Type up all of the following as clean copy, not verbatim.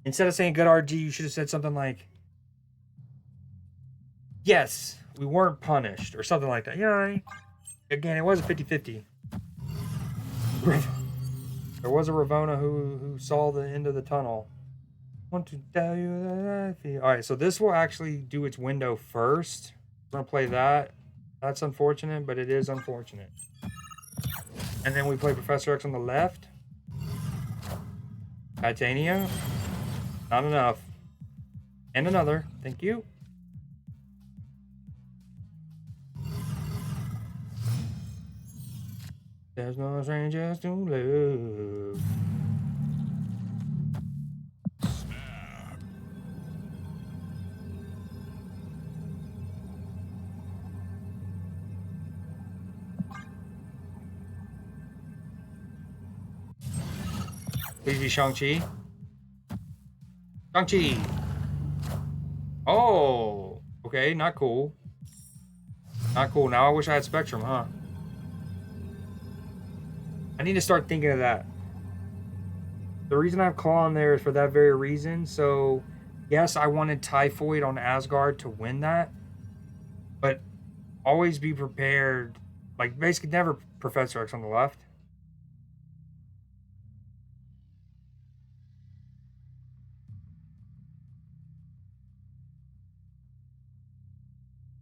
Instead of saying good RG, you should have said something like, yes, we weren't punished, or something like that. You know what I mean? Again, it was a 50-50. There was a Ravona who saw the end of the tunnel. I want to tell you that I feel. Alright, so this will actually do its window first. We're gonna play that. That's unfortunate, but it is unfortunate. And then we play Professor X on the left. Titania. Not enough. And another. Thank you. There's no strangers to love. Please be Shang-Chi. Shang-Chi. Oh, okay, not cool. Not cool. Now I wish I had Spectrum, huh? I need to start thinking of that. The reason I have Claw on there is for that very reason. So, yes, I wanted Typhoid on Asgard to win that. But always be prepared. Like, basically never Professor X on the left.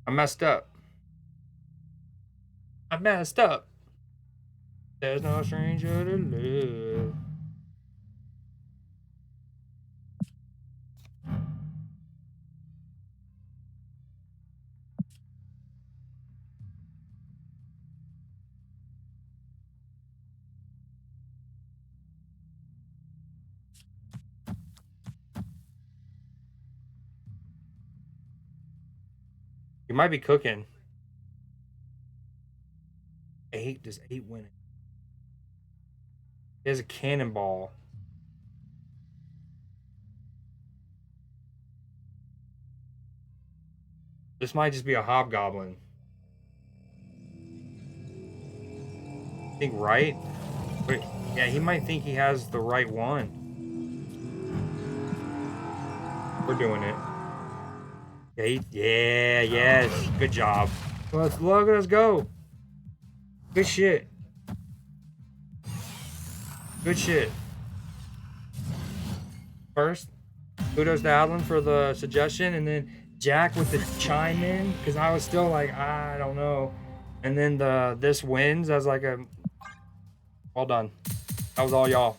I messed up. I messed up. There's no stranger to love. You might be cooking. 8? Does 8 win it? He has a cannonball. This might just be a hobgoblin. I think right? Wait, yeah, he might think he has the right one. We're doing it. Yeah, yes. Good job. Let's look at us go. Good shit. Good shit. First, kudos to Alan for the suggestion, and then Jack with the chime in, because I was still like, I don't know. And then this wins as like a well done. That was all y'all.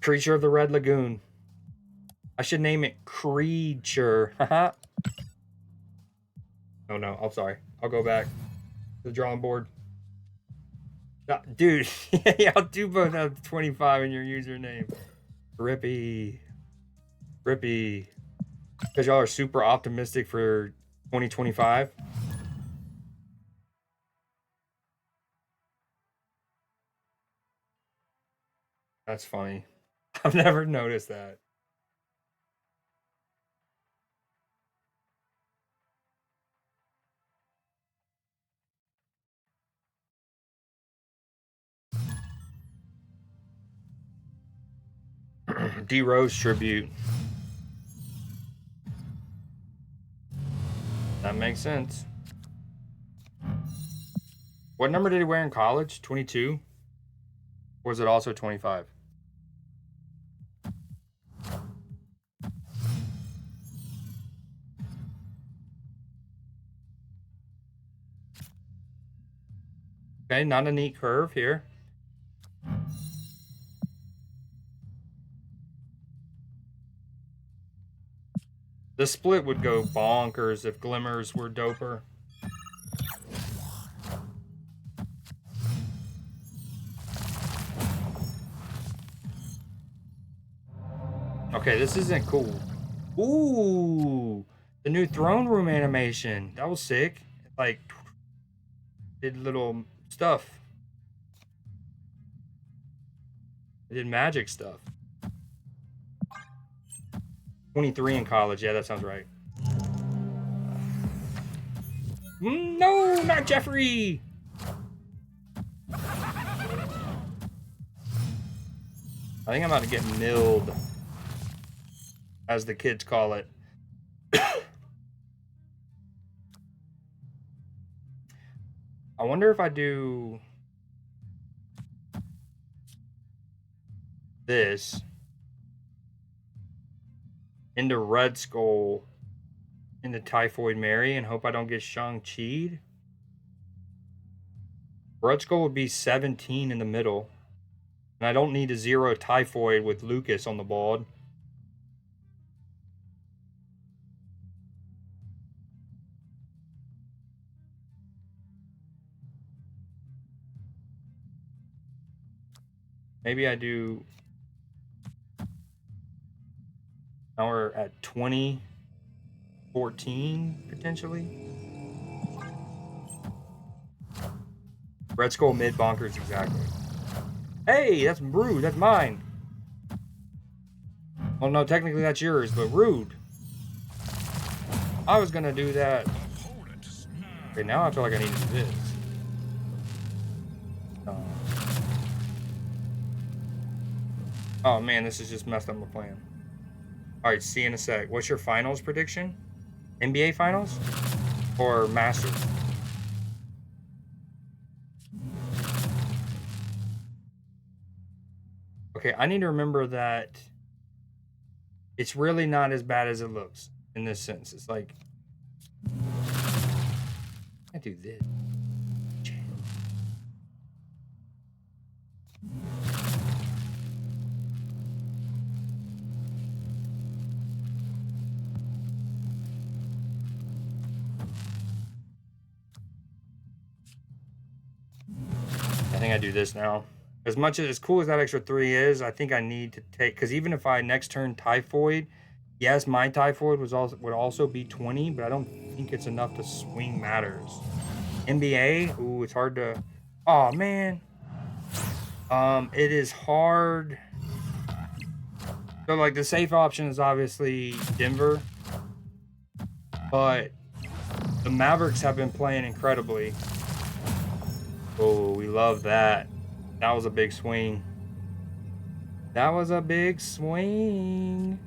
Creature of the Red Lagoon. I should name it Creature. Haha. Oh no, I'm sorry. I'll go back to the drawing board. Dude, y'all do both have 25 in your username. Rippy. Rippy. Because y'all are super optimistic for 2025. That's funny. I've never noticed that. D Rose tribute. That makes sense. What number did he wear in college? 22? Or was it also 25? Okay, not a neat curve here. The split would go bonkers if Glimmers were doper. Okay, this isn't cool. Ooh, the new throne room animation. That was sick. Like, did little stuff. It did magic stuff. 23 in college. Yeah, that sounds right. No, not Jeffrey. I think I'm about to get milled, as the kids call it. I wonder if I do this into Red Skull into Typhoid Mary and hope I don't get Shang-Chi'd. Red Skull would be 17 in the middle. And I don't need a 0 Typhoid with Lucas on the board. Maybe I do. Now we're at 20, 14 potentially. Red Skull mid bonkers exactly. Hey, that's rude. That's mine. Well, no, technically that's yours, but rude. I was gonna do that. Okay, now I feel like I need to do this. Oh man, this has just messed up my plan. Alright, see you in a sec. What's your finals prediction? NBA finals? Or Masters? Okay, I need to remember that it's really not as bad as it looks in this sense. It's like, I do this. I think I do this now. As cool as that extra 3 is, I think I need to take, because even if I next turn Typhoid, yes, my Typhoid would also be 20, but I don't think it's enough to swing matters. NBA, ooh, it's hard to. Oh man, it is hard. So like the safe option is obviously Denver, but the Mavericks have been playing incredibly. Oh, we love that. That was a big swing. That was a big swing.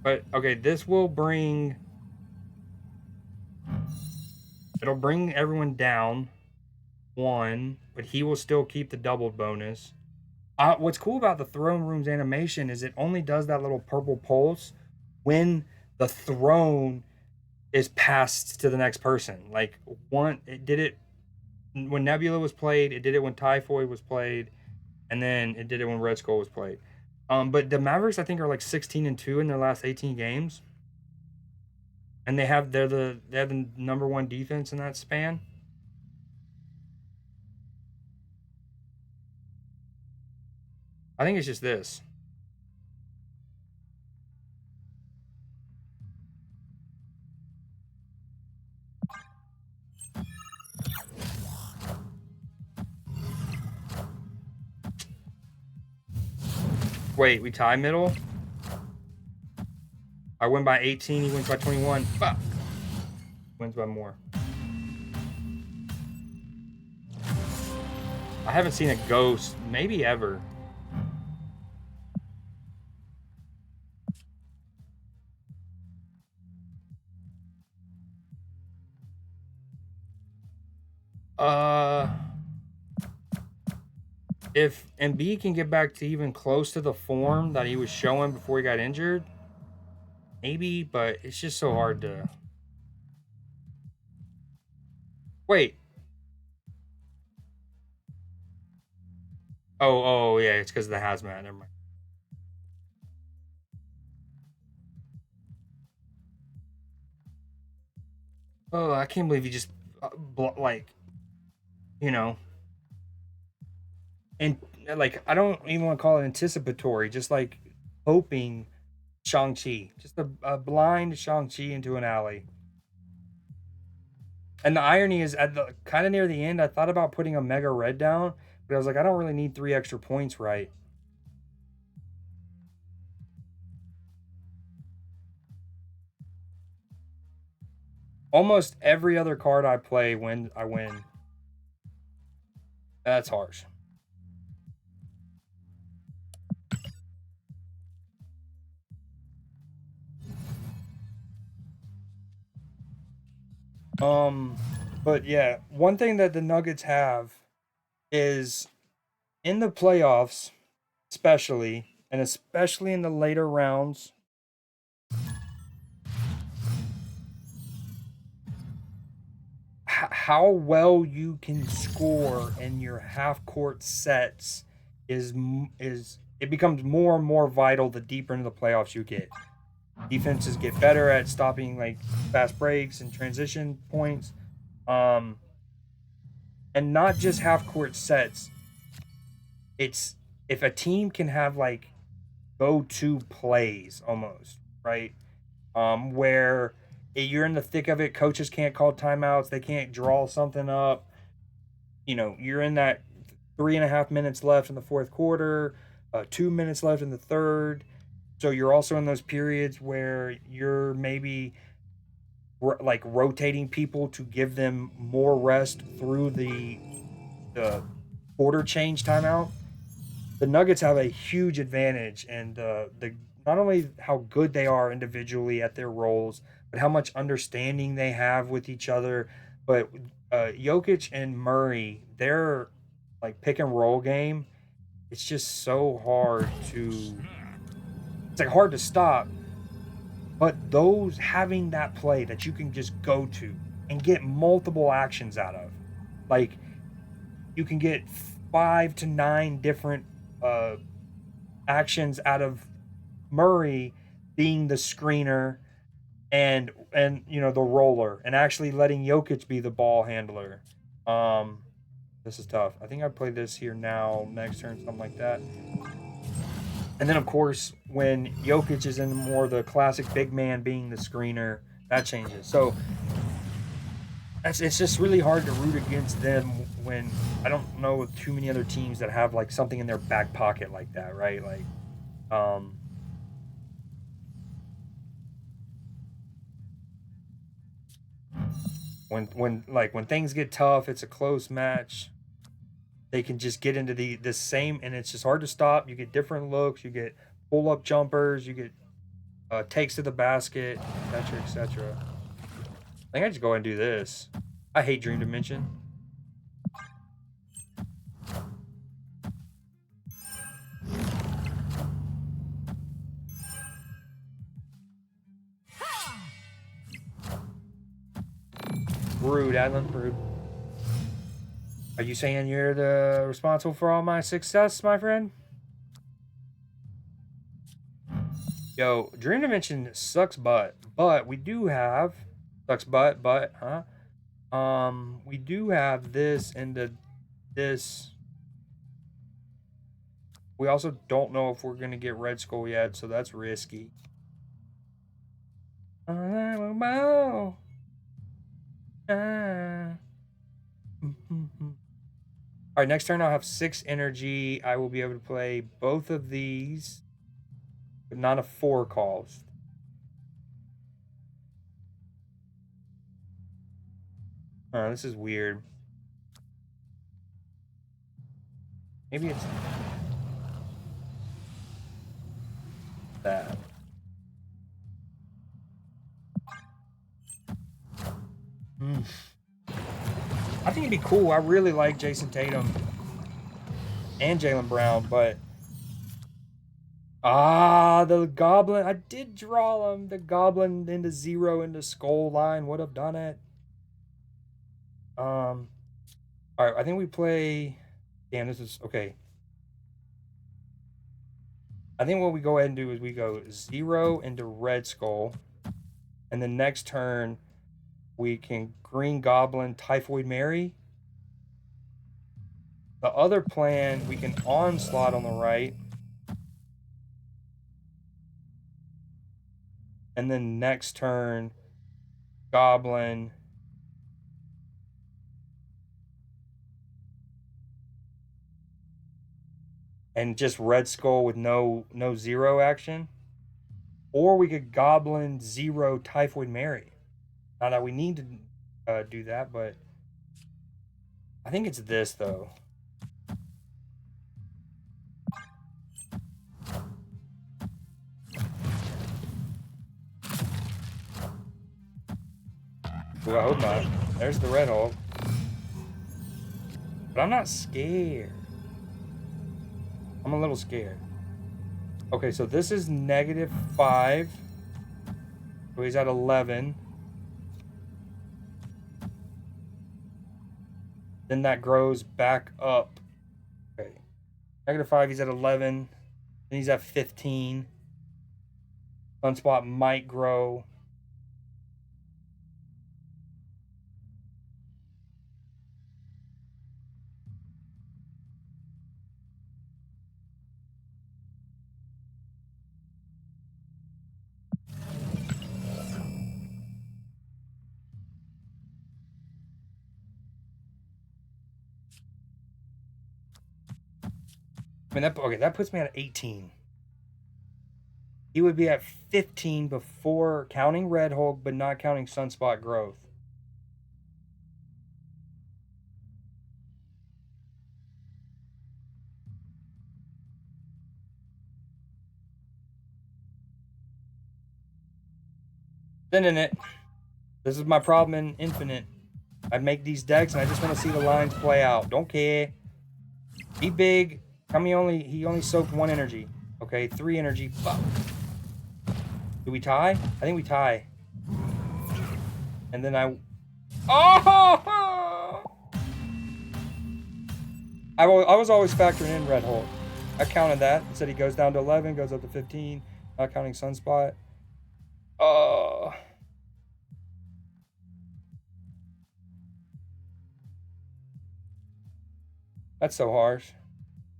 But, okay, this will bring... It'll bring everyone down 1, but he will still keep the doubled bonus. What's cool about the Throne Room's animation is it only does that little purple pulse when the throne is passed to the next person. Like, it did it when Nebula was played, it did it when Typhoid was played, and then it did it when Red Skull was played. But the Mavericks, I think, are like 16-2 in their last 18 games, and they have the number 1 defense in that span. I think it's just this. Wait, we tie middle? I win by 18, he wins by 21. Fuck. Wins by more. I haven't seen a ghost, maybe ever. If Embiid can get back to even close to the form that he was showing before he got injured, maybe, but it's just so hard to... Wait. Oh, yeah, it's because of the hazmat. Never mind. Oh, I can't believe he just, like, you know... And, like, I don't even want to call it anticipatory, just, like, hoping Shang-Chi. Just a blind Shang-Chi into an alley. And the irony is, at the kind of near the end, I thought about putting a Mega Red down, but I was like, I don't really need 3 extra points, right? Almost every other card I play, I win. That's harsh. But yeah, one thing that the Nuggets have is in the playoffs, especially, and especially in the later rounds, how well you can score in your half court sets is it becomes more and more vital the deeper into the playoffs you get. Defenses get better at stopping like fast breaks and transition points. Um, and not just half court sets. It's if a team can have like go to plays almost, right? Where you're in the thick of it, coaches can't call timeouts, they can't draw something up. You're in that 3.5 minutes left in the fourth quarter, 2 minutes left in the third. So you're also in those periods where you're maybe like rotating people to give them more rest through the quarter change timeout. The Nuggets have a huge advantage, and the not only how good they are individually at their roles, but how much understanding they have with each other. But Jokic and Murray, their like pick and roll game, it's just so hard to. It's like hard to stop. But those having that play that you can just go to and get multiple actions out of, like you can get 5 to 9 different uh, actions out of Murray being the screener and the roller and actually letting Jokic be the ball handler. Um, this is tough. I think I play this here now, next turn, something like that. And then of course when Jokic is in more the classic big man being the screener, that changes. So it's just really hard to root against them when I don't know too many other teams that have like something in their back pocket like that, right? Like um when things get tough, it's a close match. They can just get into the same, and it's just hard to stop. You get different looks, you get pull up jumpers, you get takes to the basket, etc., etc. I think I just go ahead and do this. I hate Dream Dimension. Rude, Adlin, rude. Are you saying you're the responsible for all my success, my friend? Yo, Dream Dimension sucks butt, but we do have sucks but huh? We do have this and this. We also don't know if we're gonna get Red Skull yet, so that's risky. All right, next turn I'll have 6 energy. I will be able to play both of these, but not a 4 cost. This is weird. Maybe it's that. I think it'd be cool. I really like Jason Tatum and Jaylen Brown, but the Goblin. I did draw him. The Goblin into 0 into Skull line would have done it. All right. I think we play. Damn, this is okay. I think what we go ahead and do is we go 0 into Red Skull, and the next turn we can Green Goblin Typhoid Mary. The other plan, we can Onslaught on the right. And then next turn, Goblin. And just Red Skull with no 0 action. Or we could Goblin 0 Typhoid Mary. Not that we need to do that, but I think it's this though. Ooh, I hope not. There's the red hole. But I'm not scared. I'm a little scared. Okay, so this is -5. So he's at 11. Then that grows back up. Okay. -5, he's at 11. Then he's at 15. Sunspot might grow. I mean, that puts me at 18. He would be at 15 before counting Red Hulk, but not counting Sunspot growth. Then in it, this is my problem in Infinite. I make these decks and I just want to see the lines play out. Don't care. Be big. He only soaked 1 energy. Okay, 3 energy. Fuck. Do we tie? I think we tie. And then I was always factoring in Red Hulk. I counted that. It said he goes down to 11, goes up to 15, not counting Sunspot. That's so harsh.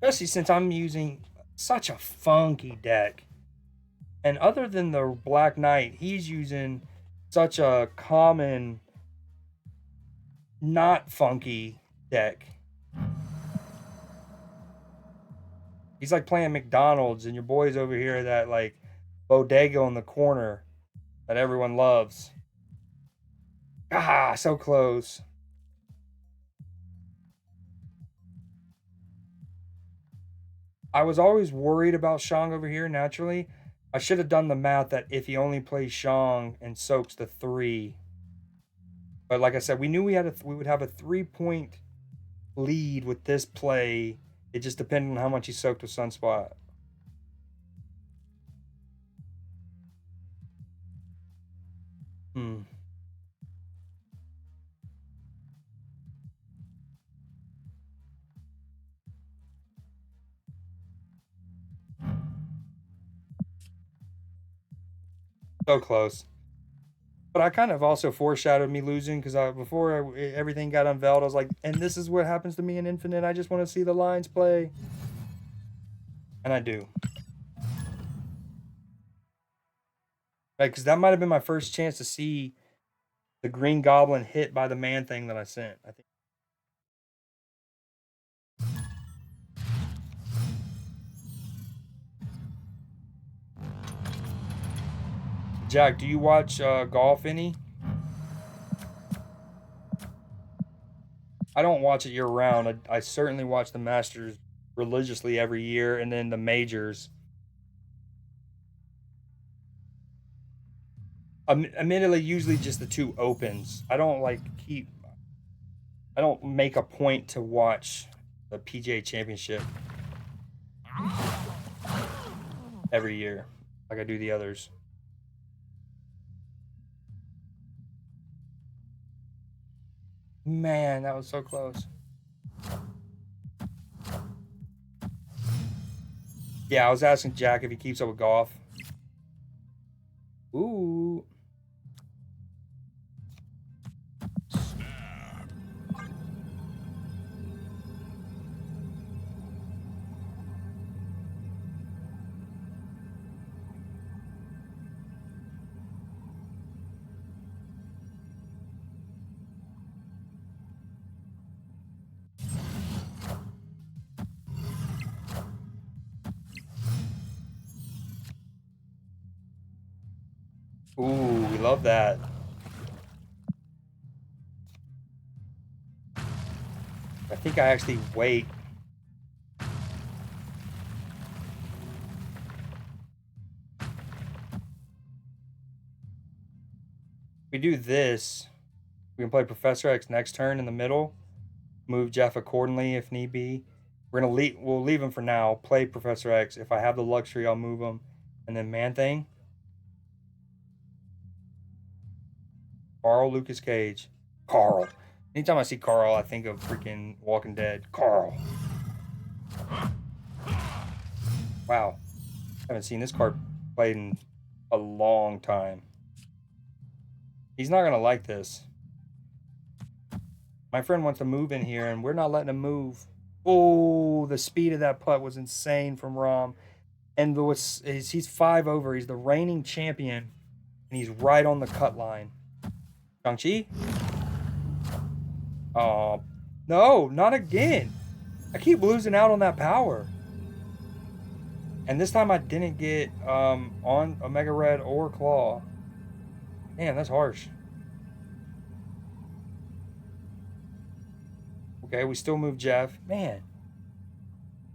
Especially since I'm using such a funky deck. And other than the Black Knight, he's using such a common, not funky deck. He's like playing McDonald's, and your boy's over here that like bodega in the corner that everyone loves. Ah, so close. I was always worried about Shang over here, naturally. I should have done the math that if he only plays Shang and soaks the 3. But like I said, we knew we would have a 3-point lead with this play. It just depended on how much he soaked with Sunspot. So close. But I kind of also foreshadowed me losing because before everything got unveiled, I was like, and this is what happens to me in Infinite. I just want to see the lines play. And I do. Right, because that might have been my first chance to see the Green Goblin hit by the man thing that I sent. I think. Jack, do you watch golf any? I don't watch it year round. I certainly watch the Masters religiously every year, and then the majors. Admittedly, usually just the 2 opens. I don't I don't make a point to watch the PGA Championship every year like I do the others. Man, that was so close. Yeah, I was asking Jack if he keeps up with golf. Ooh. Ooh, we love that. I think I actually wait. We do this. We can play Professor X next turn in the middle. Move Jeff accordingly if need be. We'll leave him for now. Play Professor X. If I have the luxury, I'll move him. And then Man Thing. Carl Lucas Cage. Carl. Anytime I see Carl, I think of freaking Walking Dead. Carl. Wow. I haven't seen this card played in a long time. He's not going to like this. My friend wants to move in here, and we're not letting him move. Oh, the speed of that putt was insane from Rom. And he's 5 over. He's the reigning champion, and he's right on the cut line. Shang-Chi? Oh, no, not again. I keep losing out on that power. And this time I didn't get on Omega Red or Claw. Man, that's harsh. Okay, we still move Jeff. Man.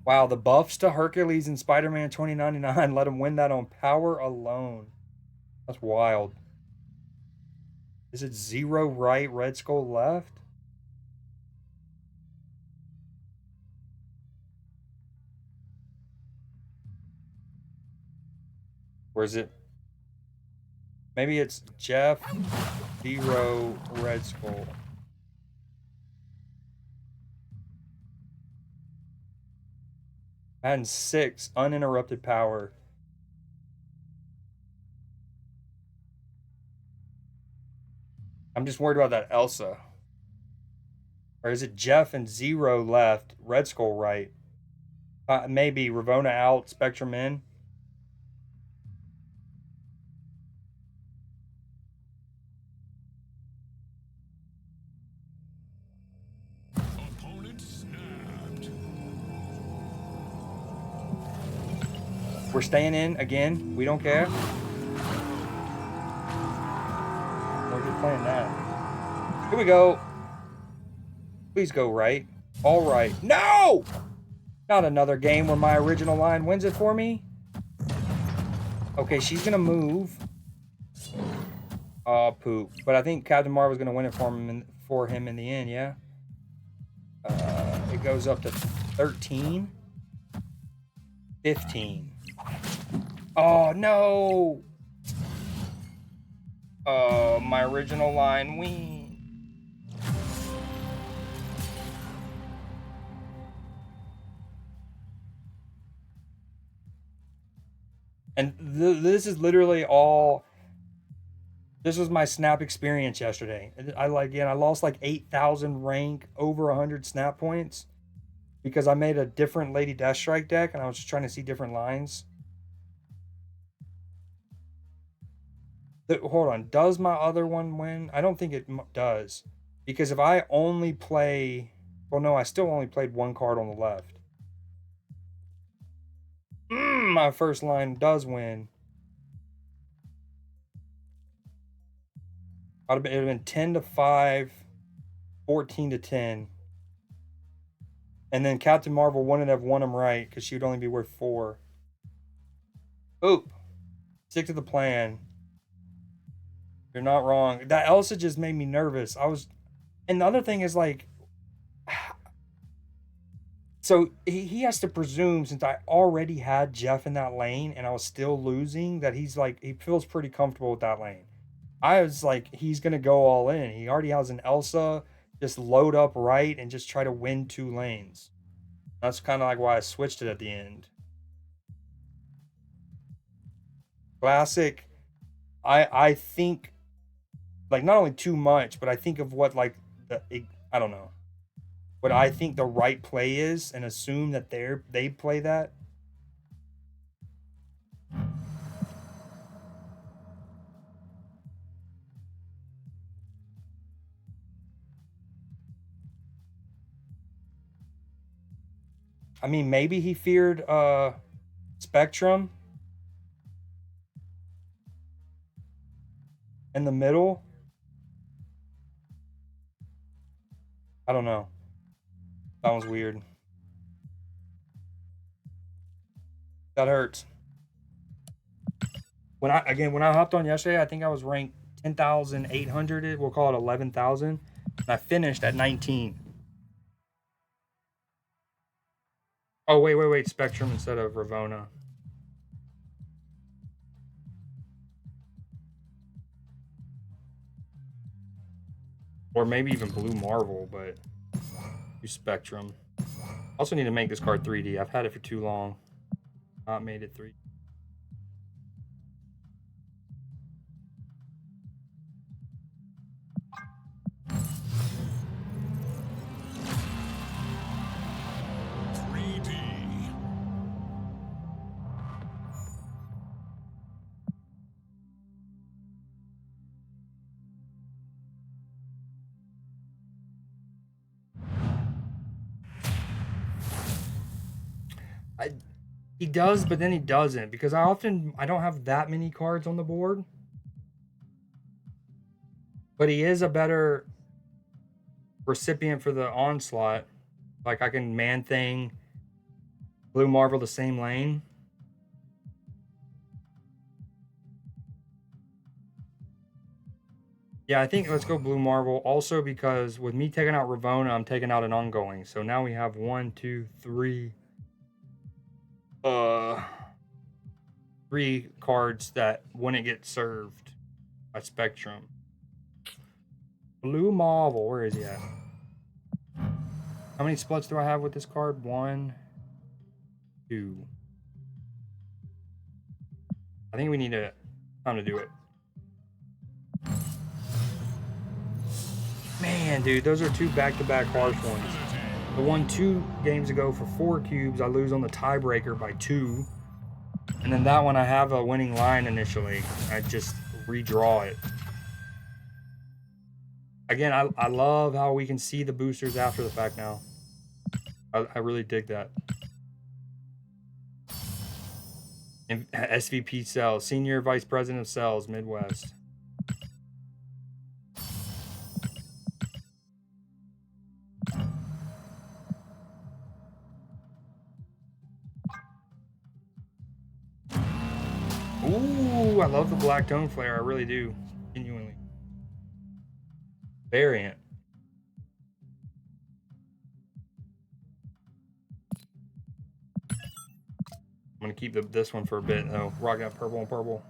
Wow, the buffs to Hercules and Spider-Man 2099 let him win that on power alone. That's wild. Is it 0 right, Red Skull left? Or is it... Maybe it's Jeff, 0, Red Skull. And 6, uninterrupted power. I'm just worried about that Elsa. Or is it Jeff and 0 left, Red Skull right? Maybe Ravona out, Spectrum in. We're staying in again. We don't care. We're just playing that. Here we go. Please go right. All right. No! Not another game where my original line wins it for me. Okay, she's going to move. Oh, poop. But I think Captain Marvel's going to win it for him in the end, yeah? It goes up to 13. 15. Oh, no! Oh, my original line win. And this is literally all... This was my snap experience yesterday. I lost like 8,000 rank, over 100 snap points. Because I made a different Lady Deathstrike deck, and I was just trying to see different lines. Hold on, does my other one win? I don't think it does. Because if I only play... Well, no, I still only played one card on the left. My first line does win. It would have been 10 to 5, 14 to 10. And then Captain Marvel wouldn't have won him right because she would only be worth 4. Oop. Stick to the plan. You're not wrong. That Elsa just made me nervous. And the other thing is like... So he has to presume, since I already had Jeff in that lane and I was still losing, that he feels pretty comfortable with that lane. I was like, he's going to go all in. He already has an Elsa. Just load up right and just try to win 2 lanes. That's kind of like why I switched it at the end. Classic. I think, like, not only too much, but I think of what, like, I don't know. What I think the right play is and assume that they play that. I mean, maybe he feared Spectrum in the middle. I don't know. That was weird. That hurts. When I hopped on yesterday, I think I was ranked 10,800. We'll call it 11,000. And I finished at 19. Oh, wait. Spectrum instead of Ravona. Or maybe even Blue Marvel, but do Spectrum. Also need to make this card 3D. I've had it for too long. Not made it 3D. He does, but then he doesn't, because I don't have that many cards on the board. But he is a better recipient for the onslaught. Like I can Man Thing, Blue Marvel the same lane. Yeah, I think let's go Blue Marvel. Also because with me taking out Ravona, I'm taking out an ongoing. So now we have 1, 2, 3. 3 cards that wouldn't get served by Spectrum. Blue Marvel, where is he at? How many splits do I have with this card? 1, 2. I think we need time to do it. Man, dude, those are 2 back-to-back harsh ones. The one 2 games ago for 4 cubes, I lose on the tiebreaker by 2. And then that one, I have a winning line initially. I just redraw it. Again, I love how we can see the boosters after the fact now. I really dig that. SVP Sales, Senior Vice President of Sales, Midwest. Ooh, I love the black tone flare. I really do. Genuinely. Variant. I'm going to keep this one for a bit, though. Rock out purple and purple.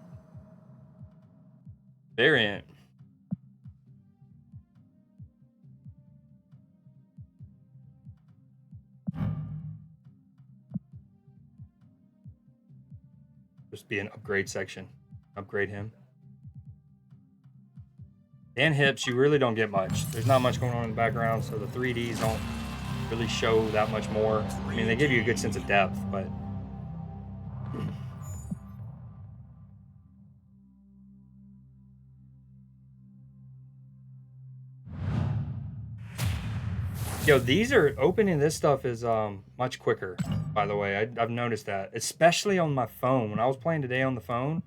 Variant. Just be an upgrade section. Upgrade him. And hips, you really don't get much. There's not much going on in the background, so the 3Ds don't really show that much more. I mean, they give you a good sense of depth, but... Yo, these are... Opening this stuff is much quicker, by the way. I've noticed that. Especially on my phone. When I was playing today on the phone,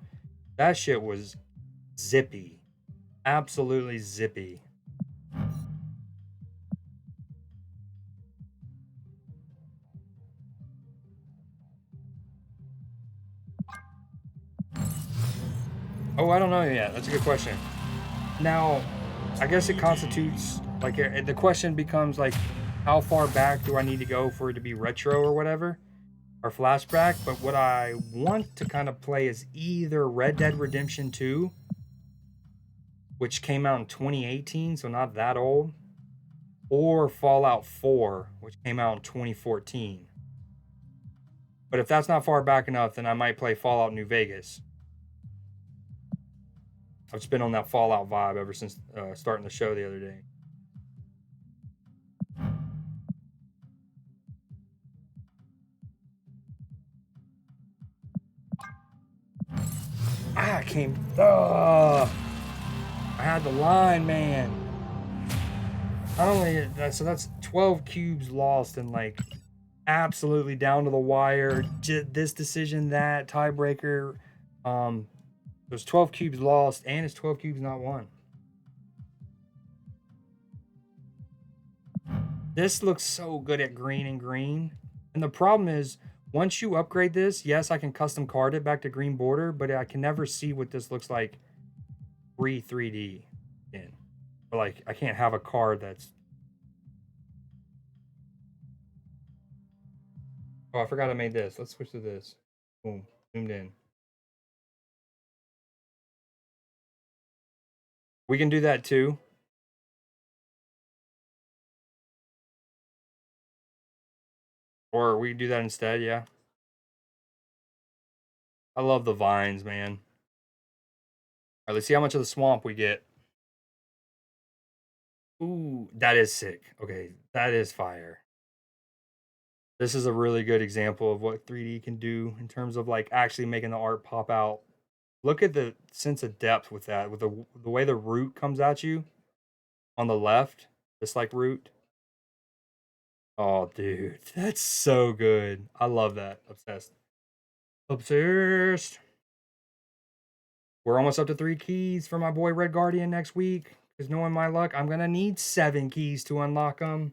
that shit was zippy. Absolutely zippy. Oh, I don't know yet. That's a good question. Now, I guess it constitutes, like, the question becomes, like, how far back do I need to go for it to be retro or whatever? Or flashback? But what I want to kind of play is either Red Dead Redemption 2, which came out in 2018, so not that old, or Fallout 4, which came out in 2014. But if that's not far back enough, then I might play Fallout New Vegas. I've just been on that Fallout vibe ever since starting the show the other day. I had the line, man. Not only that, so that's 12 cubes lost and like absolutely down to the wire. This decision, that tiebreaker. There's 12 cubes lost and it's 12 cubes not won. This looks so good at green and green. And the problem is, once you upgrade this, yes, I can custom card it back to green border, but I can never see what this looks like free 3D in. But like, I can't have a card that's... Oh, I forgot I made this. Let's switch to this. Boom. Zoomed in. We can do that too. Or we can do that instead, yeah. I love the vines, man. All right, let's see how much of the swamp we get. Ooh, that is sick. Okay, that is fire. This is a really good example of what 3D can do in terms of like actually making the art pop out. Look at the sense of depth with that, with the way the root comes at you on the left, just like root. Oh, dude, that's so good. I love that. Obsessed. Obsessed. We're almost up to 3 keys for my boy Red Guardian next week. Because knowing my luck, I'm going to need 7 keys to unlock them.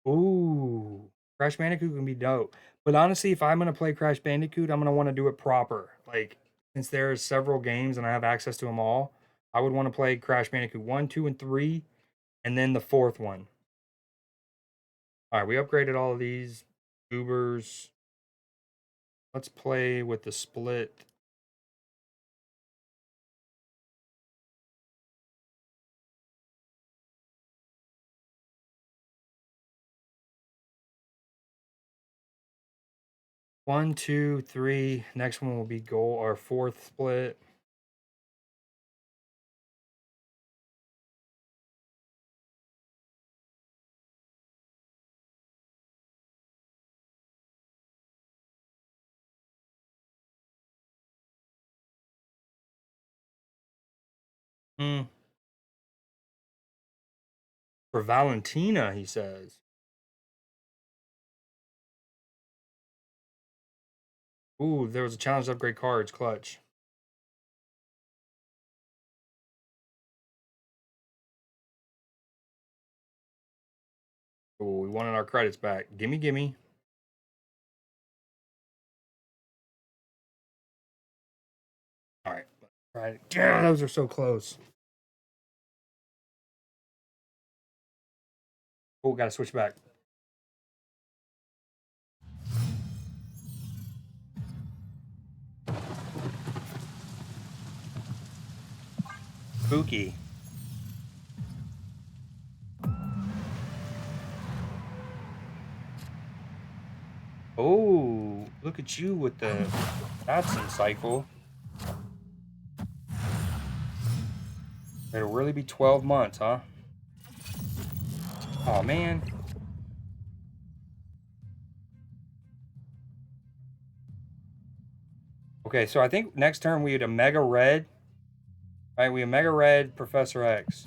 Ooh. Crash Bandicoot can be dope. But honestly, if I'm going to play Crash Bandicoot, I'm going to want to do it proper. Like, since there's several games and I have access to them all, I would want to play Crash Bandicoot 1, 2, and 3, and then the 4th one. All right, we upgraded all of these goobers. Let's play with the split. One, two, three. Next one will be goal, our 4th split. Hmm. For Valentina, he says. Ooh, there was a challenge to upgrade cards. Clutch. Ooh, we wanted our credits back. Gimme, gimme. All right. All right. Damn, those are so close. Oh, gotta switch back. Spooky. Oh, look at you with the... That's insightful. It'll really be 12 months, huh? Oh, man. Okay, so I think next turn we had a Mega Red. All right, we have Mega Red, Professor X.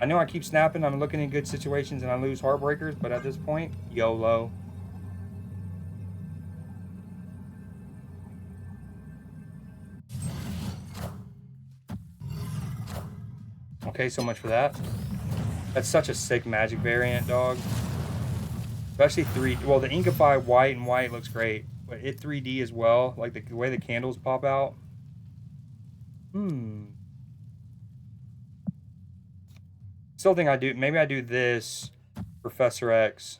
I know I keep snapping. I'm looking in good situations and I lose Heartbreakers, but at this point, YOLO. Okay, so much for that. That's such a sick magic variant, dog. Especially 3. Well, the Inkify white and white looks great, but it 3D as well. Like the way the candles pop out. Still think I do. Maybe I do this, Professor X.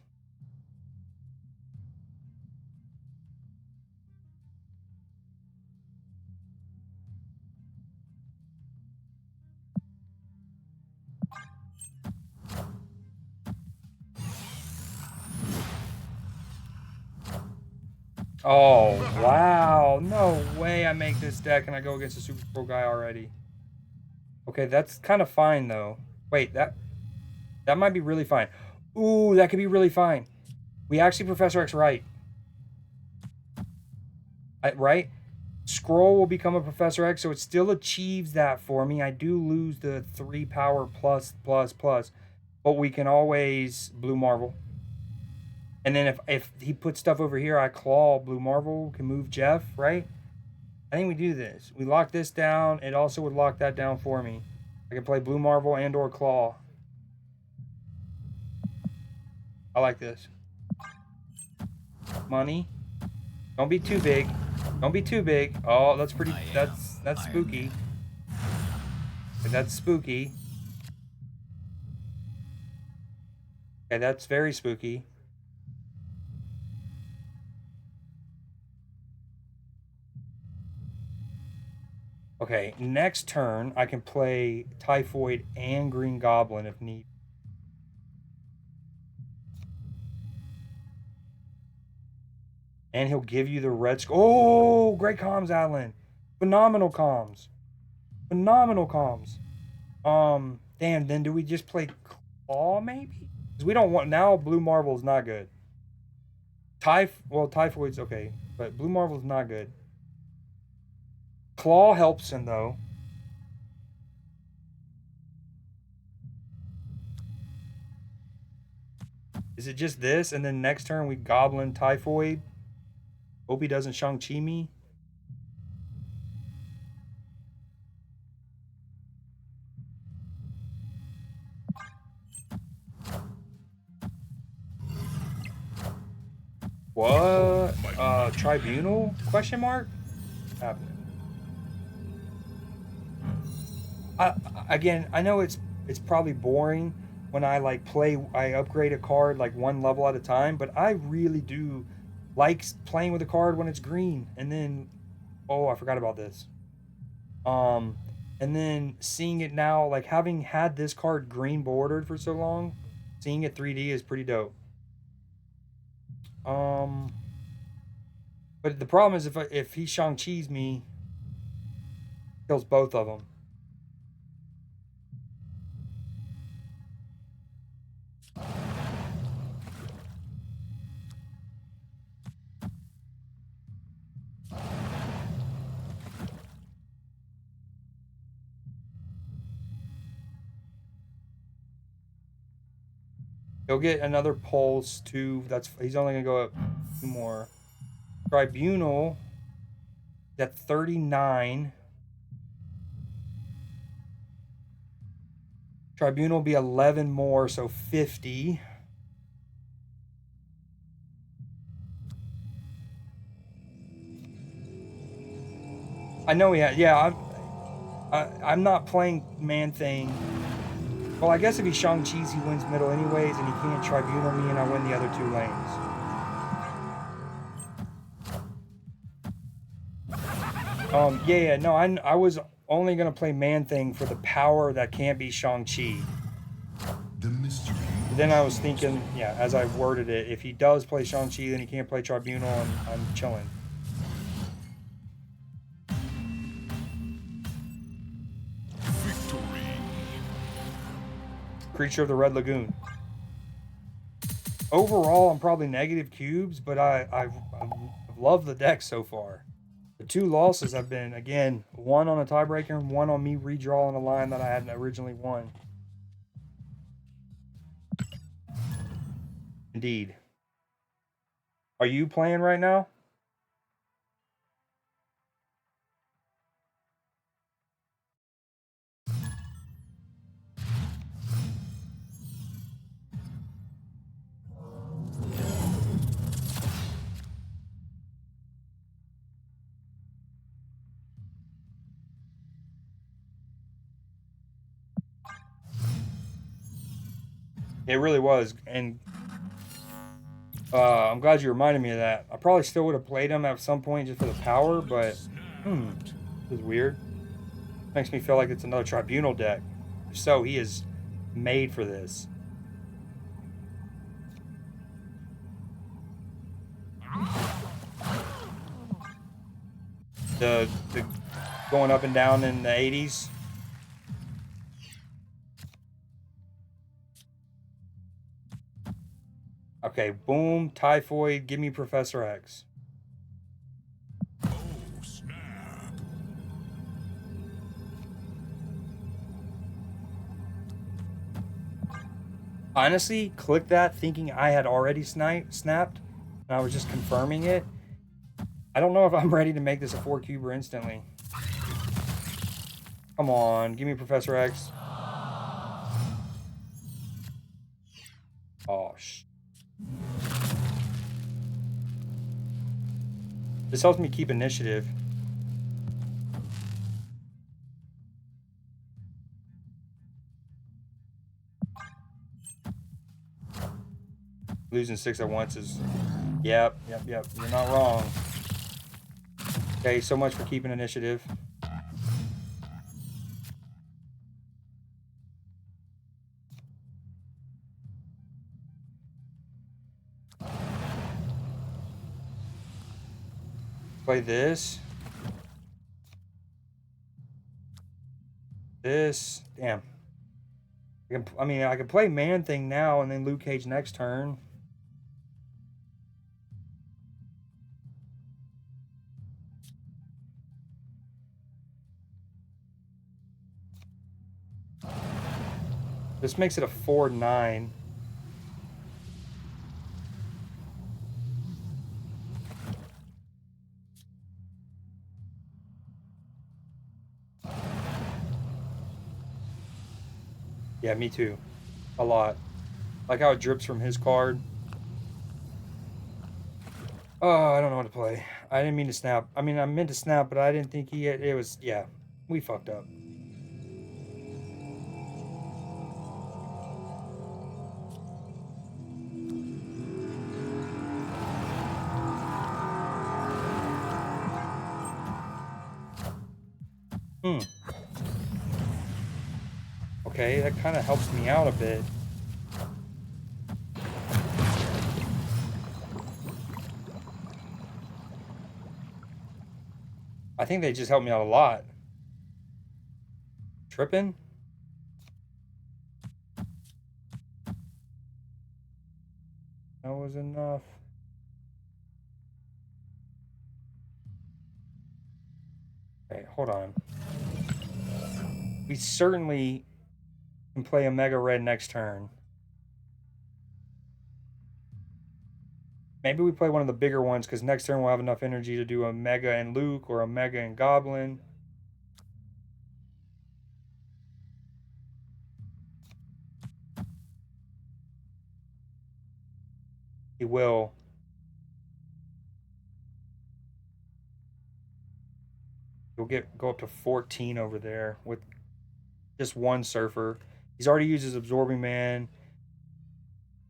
Oh, wow. No way I make this deck and I go against a Super Pro guy already. Okay, that's kind of fine, though. Wait, that might be really fine. Ooh, that could be really fine. We actually Professor X right. Right? Scroll will become a Professor X, so it still achieves that for me. I do lose the 3 power plus, but we can always Blue Marvel. And then if he puts stuff over here, I claw Blue Marvel, can move Jeff, right? I think we do this. We lock this down. It also would lock that down for me. I can play Blue Marvel and or Claw. I like this. Money. Don't be too big. Don't be too big. Oh, that's pretty. That's spooky. Okay, that's spooky. Okay, that's very spooky. Okay, next turn I can play Typhoid and Green Goblin if need. And he'll give you the red Oh, great comms, Alan. Phenomenal comms. Phenomenal comms. Damn, then do we just play Claw maybe? Because we don't want now Blue Marvel is not good. Typhoid's okay, but Blue Marvel's not good. Claw helps him though. Is it just this? And then next turn we Goblin Typhoid? Hope he doesn't Shang-Chi me. What? Tribunal? Question mark? Happening. Again, I know it's probably boring when I I upgrade a card like one level at a time, but I really do like playing with a card when it's green. And then, oh, I forgot about this. And then seeing it now, like having had this card green bordered for so long, seeing it 3D is pretty dope. But the problem is if he Shang-Chi's me, kills both of them. He'll get another pulse too. He's only gonna go up 2 more. Tribunal at 39. Tribunal will be 11 more, so 50. I know he had. Yeah, I'm not playing Man Thing. Well, I guess if he Shang-Chi's, he wins middle anyways, and he can't Tribunal me, and I win the other 2 lanes. Yeah, no, I was only gonna play Man Thing for the power that can't be Shang-Chi. Then I was thinking, yeah, as I worded it, if he does play Shang-Chi, then he can't play Tribunal, and I'm chilling. Creature of the Red Lagoon. Overall, I'm probably negative cubes, but I've loved the deck so far. The 2 losses have been, again, 1 on a tiebreaker and 1 on me redrawing a line that I hadn't originally won. Indeed. Are you playing right now? It really was, and I'm glad you reminded me of that. I probably still would have played him at some point just for the power, but this is weird. Makes me feel like it's another Tribunal deck. If so, he is made for this. The going up and down in the 80s. Okay, boom, Typhoid, give me Professor X. Oh, snap. Honestly, click that thinking I had already snapped, and I was just confirming it. I don't know if I'm ready to make this a 4-cuber instantly. Come on, give me Professor X. Oh, this helps me keep initiative. Losing 6 at once is... Yep. You're not wrong. Okay, so much for keeping initiative. Play this. This. Damn. I can play Man Thing now and then Luke Cage next turn. This makes it a 4-9. Yeah, me too. A lot. Like how it drips from his card. Oh, I don't know what to play. I didn't mean to snap. I mean, I meant to snap, but I didn't think he had... It was... Yeah, we fucked up. Okay, that kind of helps me out a bit. I think they just helped me out a lot. Tripping? That was enough. Okay, hold on. We certainly can play a Mega Red next turn. Maybe we play one of the bigger ones because next turn we'll have enough energy to do a Mega and Luke or a Mega and Goblin. He will. He'll go up to 14 over there with just one Surfer. He's already used his Absorbing Man.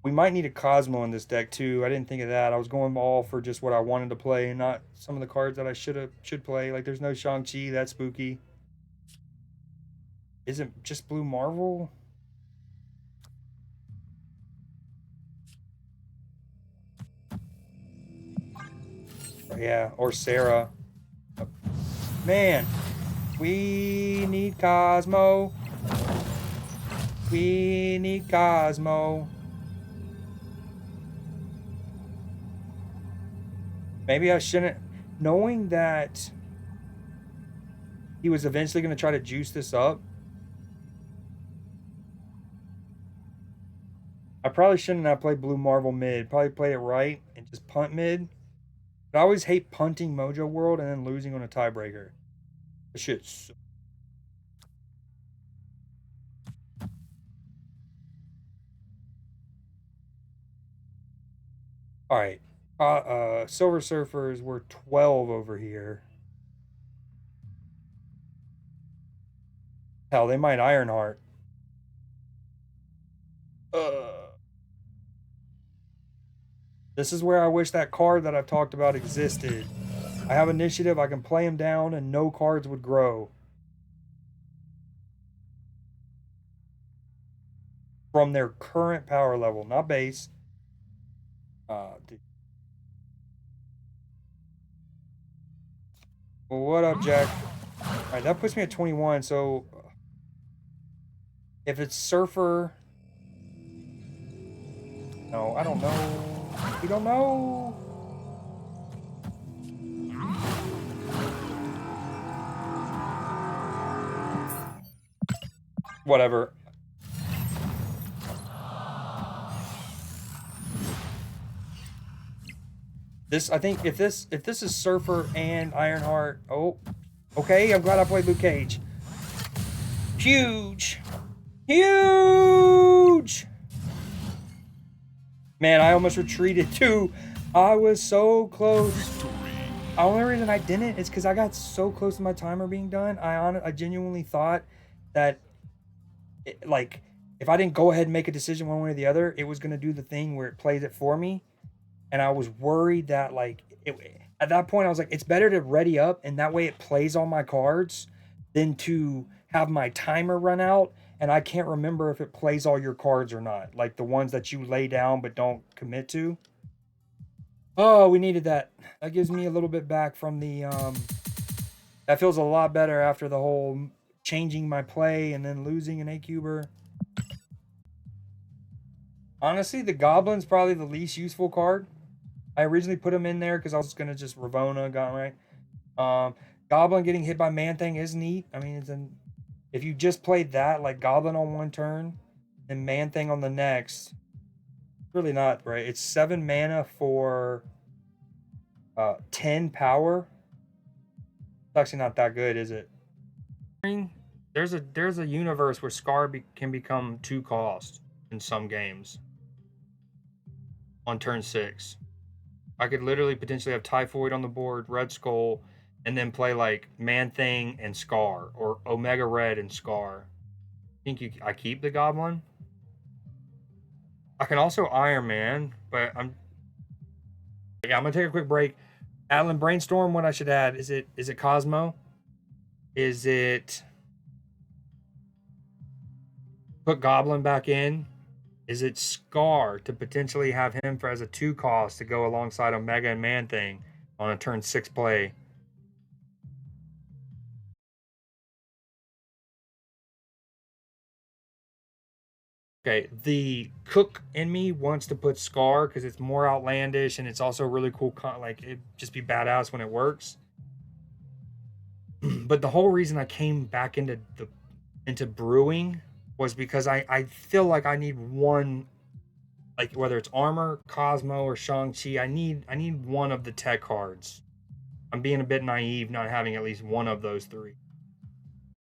We might need a Cosmo in this deck too. I didn't think of that. I was going all for just what I wanted to play and not some of the cards that I should play. Like there's no Shang-Chi, that's spooky. Isn't just Blue Marvel? Yeah, or Sarah. Man, we need Cosmo. We need Cosmo. Maybe I shouldn't, knowing that he was eventually going to try to juice this up. I probably shouldn't have played Blue Marvel mid. Probably play it right and just punt mid. But I always hate punting Mojo World and then losing on a tiebreaker. This shit's... Alright. Silver Surfers were 12 over here. Hell, they might Ironheart. This is where I wish that card that I've talked about existed. I have initiative, I can play him down, and no cards would grow. From their current power level, not base. Dude. Well, what up, Jack? Alright, that puts me at 21, so... If it's Surfer... No, I don't know. We don't know. Whatever. This, I think, if this is Surfer and Ironheart, oh, okay. I'm glad I played Luke Cage. Huge, huge. Man, I almost retreated too. I was so close. The only reason I didn't is because I got so close to my timer being done. I genuinely thought that, if I didn't go ahead and make a decision one way or the other, it was going to do the thing where it plays it for me. And I was worried that like at that point I was like, it's better to ready up and that way it plays all my cards than to have my timer run out and I can't remember if it plays all your cards or not, like the ones that you lay down but don't commit to. Oh, we needed that. That gives me a little bit back from the that feels a lot better after the whole changing my play and then losing an A-cuber. Honestly, the Goblin's probably the least useful card. I originally put him in there because I was gonna just Ravona, got right. Goblin getting hit by Man Thing is neat. I mean, if you just played that, like Goblin on one turn and Man Thing on the next, really not right. It's 7 mana for 10 power. It's actually not that good, is it? There's a universe where Scar can become 2 cost in some games on turn 6. I could literally potentially have Typhoid on the board, Red Skull, and then play like Man Thing and Scar, or Omega Red and Scar. I keep the Goblin. I can also Iron Man, but I'm gonna take a quick break. Alan, brainstorm what I should add. Is it Cosmo? Is it put Goblin back in? Is it Scar to potentially have him as a 2 cost to go alongside Omega and Man Thing on a turn 6 play? Okay, the cook in me wants to put Scar because it's more outlandish and it's also really cool. Like it just be badass when it works. But the whole reason I came back into brewing was because I feel like I need one, like whether it's Armor, Cosmo, or Shang-Chi, I need one of the tech cards. I'm being a bit naive not having at least one of those 3.